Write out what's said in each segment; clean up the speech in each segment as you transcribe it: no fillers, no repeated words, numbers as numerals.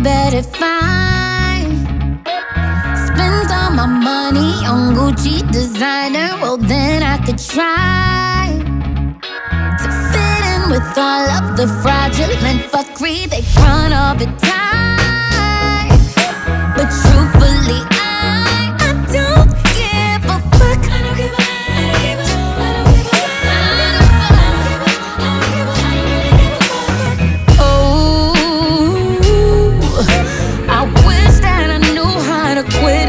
better find. Spend all my money on Gucci designer. Well, then I could try to fit in with all of the fraudulent fuckery they front all the time. But truthfully, I don't give a fuck. I don't give a fuck.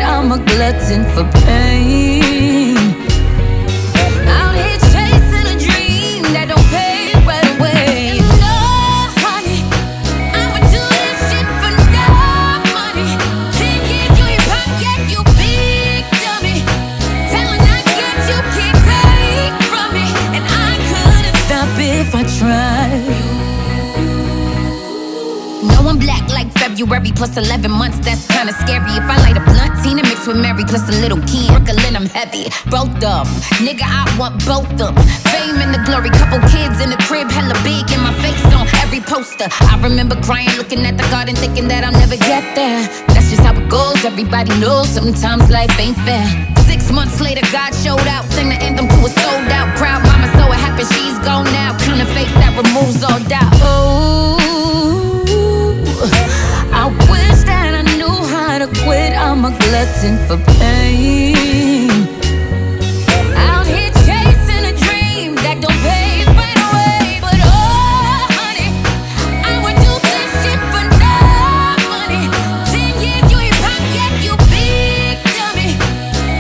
I'm a glutton for pain. Out here chasing a dream that don't pay right away. And no, honey, I'ma do this shit for no money. 10 years you in pocket, you big dummy. Talent I got you can't take from me, and I couldn't stop if I tried. No, I'm black like February plus 11 months, that's kinda scary. If I light a blunt, Tina mixed with Mary plus a little Ken. Brooklyn, I'm heavy, both of them. Nigga, I want both of them. Fame and the glory, couple kids in the crib, hella big in my face on every poster. I remember crying, looking at the garden, thinking that I'll never get there. That's just how it goes, everybody knows sometimes life ain't fair. 6 months later, God showed out, sang the anthem to a sold out crowd. Mama so happy she's gone now, clean a faith that removes all doubt. I wish that I knew how to quit. I'm a glutton for pain. Out here chasing a dream that don't pay right away. But oh, honey, I would do this shit for no money. 10 years you ain't pocket, you big dummy.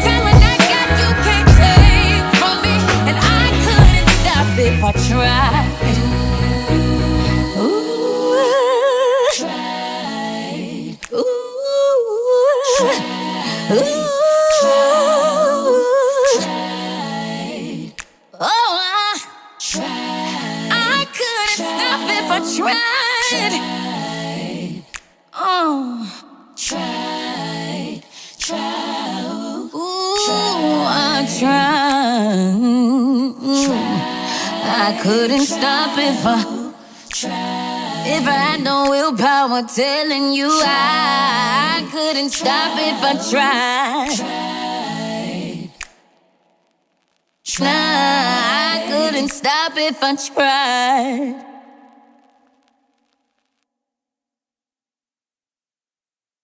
Talent I got you can't take from me, and I couldn't stop if I tried. I couldn't stop if I tried. I tried. I couldn't stop if I had no willpower, telling you I couldn't stop if I tried. Nah, I couldn't stop if I tried.